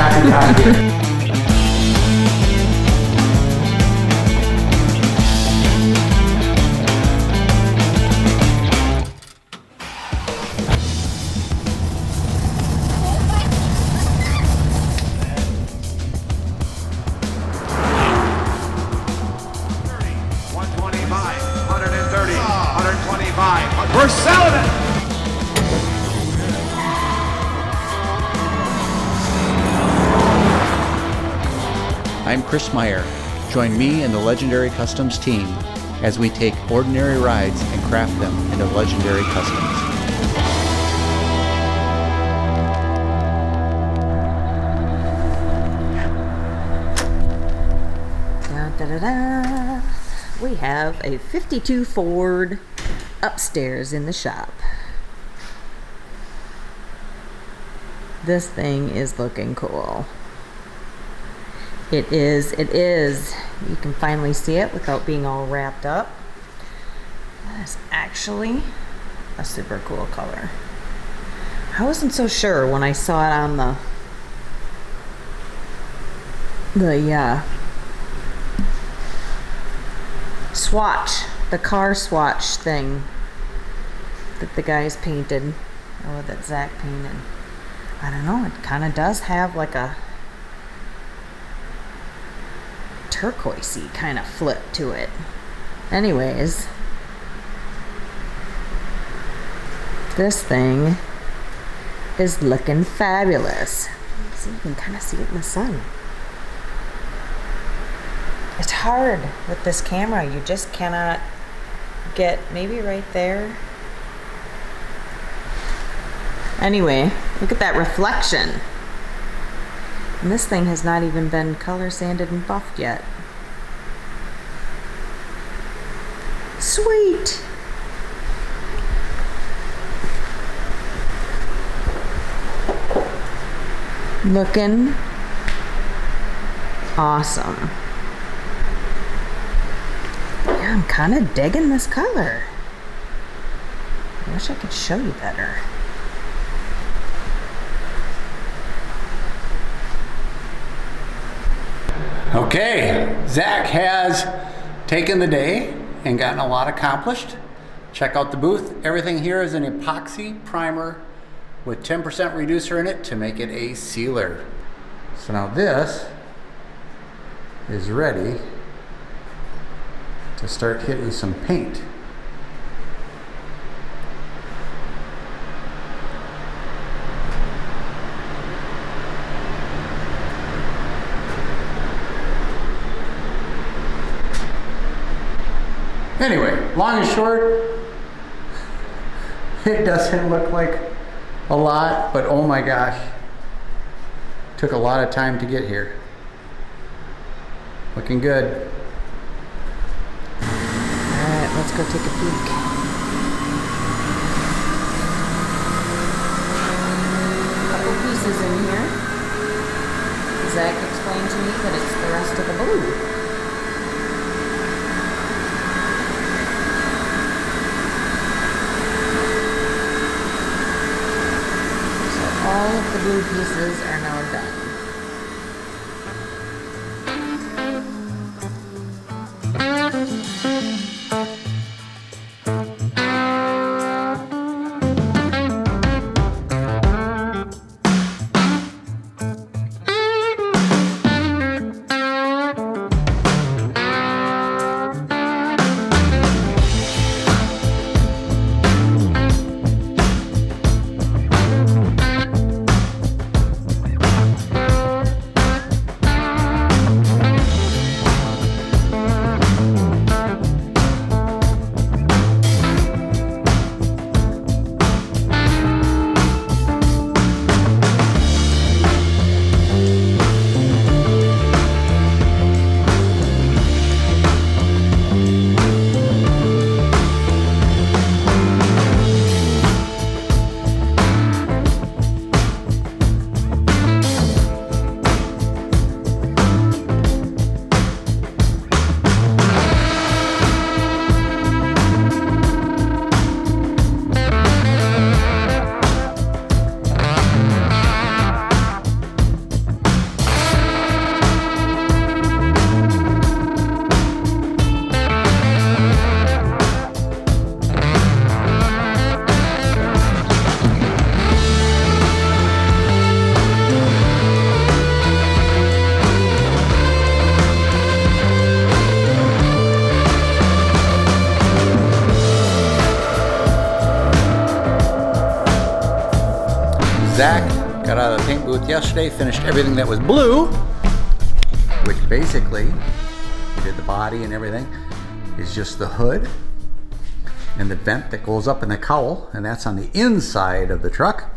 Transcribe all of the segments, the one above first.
happy time here. We're selling it! I'm Chris Meyer. Join me and the Legendary Customs team as we take ordinary rides and craft them into legendary customs. Da-da-da. We have a 52 Ford upstairs in the shop. This thing is looking cool. It is. You can finally see it without being all wrapped up. That is actually a super cool color. I wasn't so sure when I saw it on the swatch, the car swatch thing that the guys painted, or that Zack painted. I don't know, it kind of does have like a turquoisey kind of flip to it. Anyways, this thing is looking fabulous. See, you can kind of see it in the sun. It's hard with this camera. You just cannot get, maybe right there. Anyway, look at that reflection. And this thing has not even been color sanded and buffed yet. Sweet. Looking awesome. Yeah, I'm kind of digging this color. I wish I could show you better. Okay, Zack has taken the day and gotten a lot accomplished. Check out the booth. Everything here is an epoxy primer with 10% reducer in it to make it a sealer. So now this is ready to start hitting some paint. Anyway, long and short, it doesn't look like a lot, but oh my gosh, took a lot of time to get here. Looking good. Alright, let's go take a peek. Couple pieces in here. Zack explained to me that it's the rest of the blue. All of the blue pieces are now done. with yesterday. Finished everything that was blue, which basically, we did the body and everything, is just the hood and the vent that goes up in the cowl, and that's on the inside of the truck.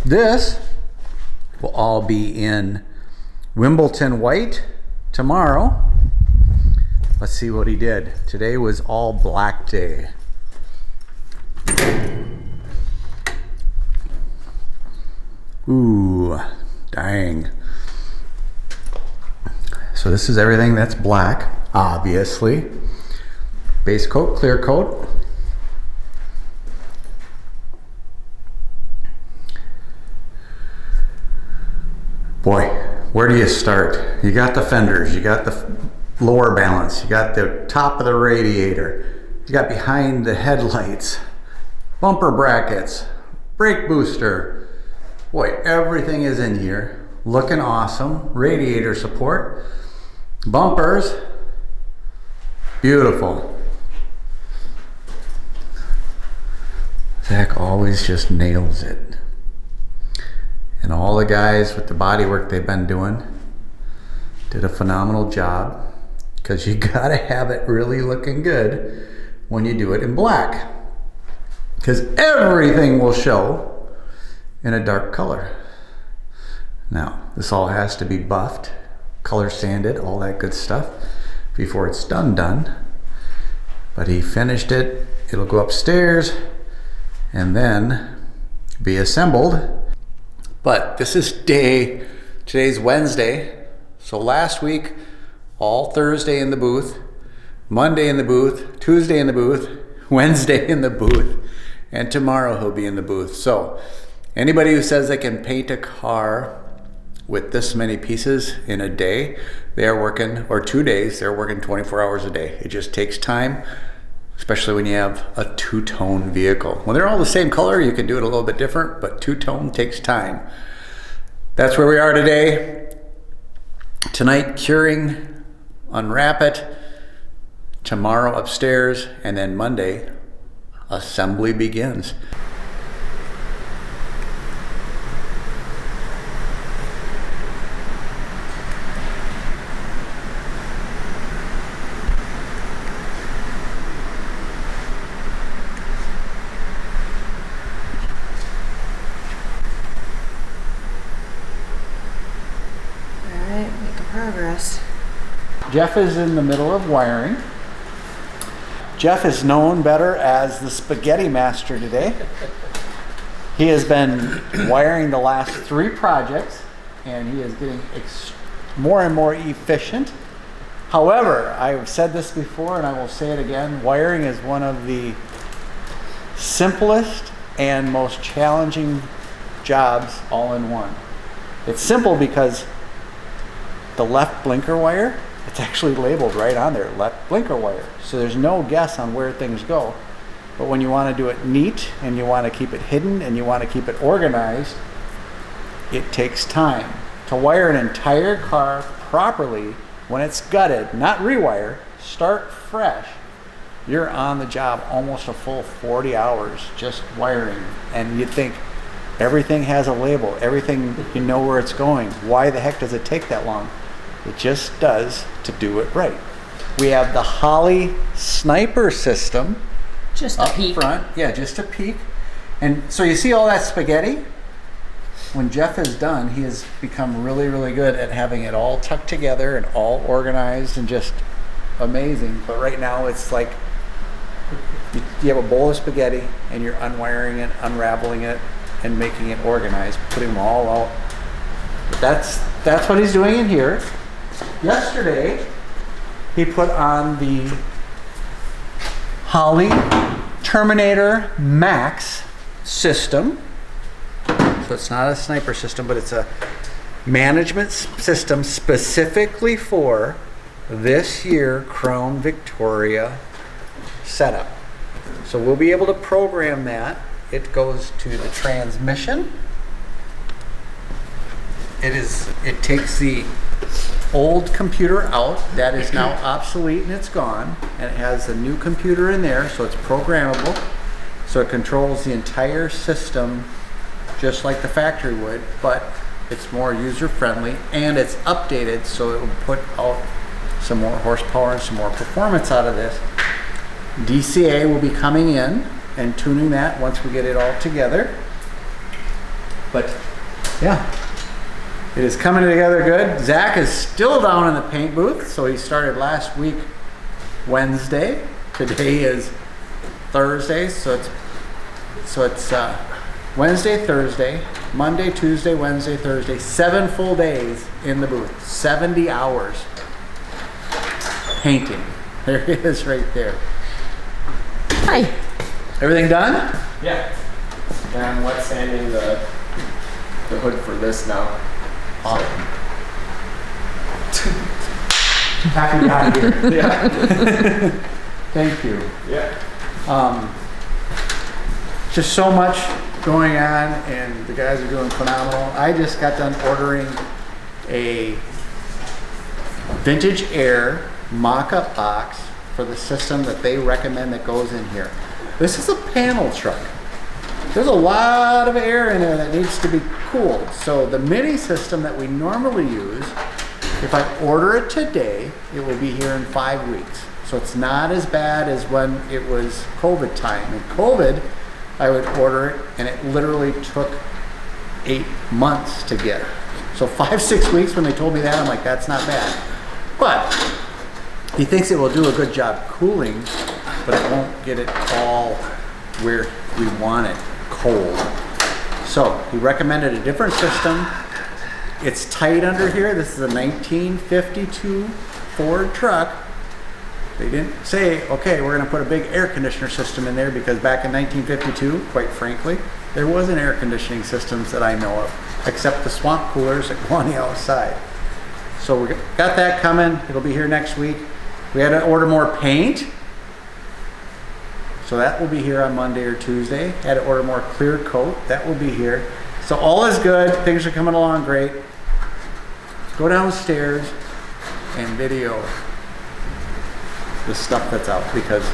This will all be in Wimbledon white tomorrow. Let's see what he did. Today was all black day. Ooh, dang. So this is everything that's black, obviously. Base coat, clear coat. Boy, where do you start? You got the fenders, you got the lower balance, you got the top of the radiator, you got behind the headlights, bumper brackets, brake booster. Boy, everything is in here, looking awesome. Radiator support, bumpers, beautiful. Zack always just nails it. And all the guys with the body work they've been doing did a phenomenal job, because you gotta have it really looking good when you do it in black, because everything will show in a dark color. Now, this all has to be buffed, color sanded, all that good stuff before it's done. But he finished it. It'll go upstairs and then be assembled. But this is today's Wednesday. So last week, all Thursday in the booth, Monday in the booth, Tuesday in the booth, Wednesday in the booth, and tomorrow he'll be in the booth. So anybody who says they can paint a car with this many pieces in a day, they are working, or 2 days, they're working 24 hours a day. It just takes time, especially when you have a two-tone vehicle. When they're all the same color, you can do it a little bit different, but two-tone takes time. That's where we are today. Tonight, curing, unwrap it. Tomorrow upstairs, and then Monday, assembly begins. Progress. Jeff is in the middle of wiring. Jeff is known better as the spaghetti master today. He has been wiring the last 3 projects, and he is getting more and more efficient. However, I've said this before and I will say it again, wiring is one of the simplest and most challenging jobs all in one. It's simple because the left blinker wire, it's actually labeled right on there, left blinker wire. So there's no guess on where things go. But when you want to do it neat and you want to keep it hidden and you want to keep it organized, it takes time. To wire an entire car properly when it's gutted, not rewire, start fresh, you're on the job almost a full 40 hours just wiring. And you'd think everything has a label, everything, you know where it's going. Why the heck does it take that long? It just does to do it right. We have the Holley sniper system. Just a peek. Front. Yeah, just a peek. And so you see all that spaghetti? When Jeff is done, he has become really, really good at having it all tucked together and all organized and just amazing. But right now it's like you have a bowl of spaghetti and you're unwiring it, unraveling it, and making it organized, putting them all out. But that's what he's doing in here. Yesterday, he put on the Holley Terminator Max system. So it's not a sniper system, but it's a management system specifically for this year Crown Victoria setup. So we'll be able to program that. It goes to the transmission. It takes the old computer out that is now obsolete and it's gone, and it has a new computer in there, so it's programmable, so it controls the entire system just like the factory would, but It's more user-friendly, and it's updated, so it will put out some more horsepower and some more performance out of this. DCA will be coming in and tuning that once we get it all together. But yeah, it is coming together good. Zach is still down in the paint booth, so he started last week Wednesday. Today is Thursday, so it's Wednesday, Thursday, Monday, Tuesday, Wednesday, Thursday, 7 full days in the booth, 70 hours painting. There it is right there. Hi. Everything done? Yeah. And I'm wet sanding the hood for this now. Awesome. Happy to have you. Yeah. Thank you. Yeah. Just so much going on, and the guys are doing phenomenal. I just got done ordering a Vintage Air mock-up box for the system that they recommend that goes in here. This is a panel truck. There's a lot of air in there that needs to be cooled. So the mini system that we normally use, if I order it today, it will be here in 5 weeks. So it's not as bad as when it was COVID time. In COVID, I would order it and it literally took 8 months to get. So 5-6 weeks when they told me that, I'm like, that's not bad. But he thinks it will do a good job cooling, but it won't get it all where we want it, cold. So he recommended a different system. It's tight under here. This is a 1952 Ford truck. They didn't say, okay, we're gonna put a big air conditioner system in there, because back in 1952, quite frankly, there wasn't air conditioning systems that I know of, except the swamp coolers that go on the outside. So we got that coming. It'll be here next week. We had to order more paint. So that will be here on Monday or Tuesday. Had to order more clear coat. That will be here. So all is good. Things are coming along great. Go downstairs and video the stuff that's out, because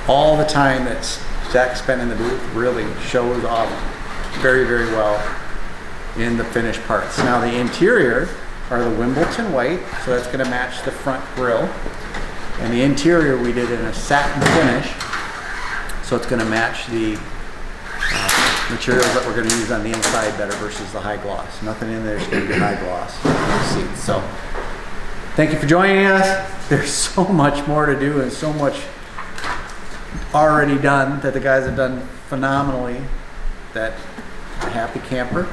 all the time that Zach spent in the booth really shows off very, very well in the finished parts. Now the interior are the Wimbledon white, so that's going to match the front grille. And the interior we did in a satin finish, so it's going to match the materials that we're going to use on the inside better versus the high gloss. Nothing in there is going to be high gloss on the seats. So thank you for joining us. There's so much more to do and so much already done that the guys have done phenomenally. That I'm a happy camper.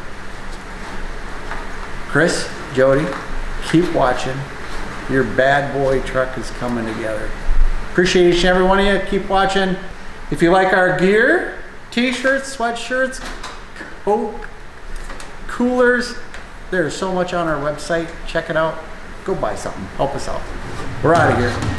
Chris, Jody, keep watching. Your bad boy truck is coming together. Appreciate each and every one of you. Keep watching. If you like our gear, t-shirts, sweatshirts, coat, coolers, there's so much on our website. Check it out. Go buy something. Help us out. We're out of here.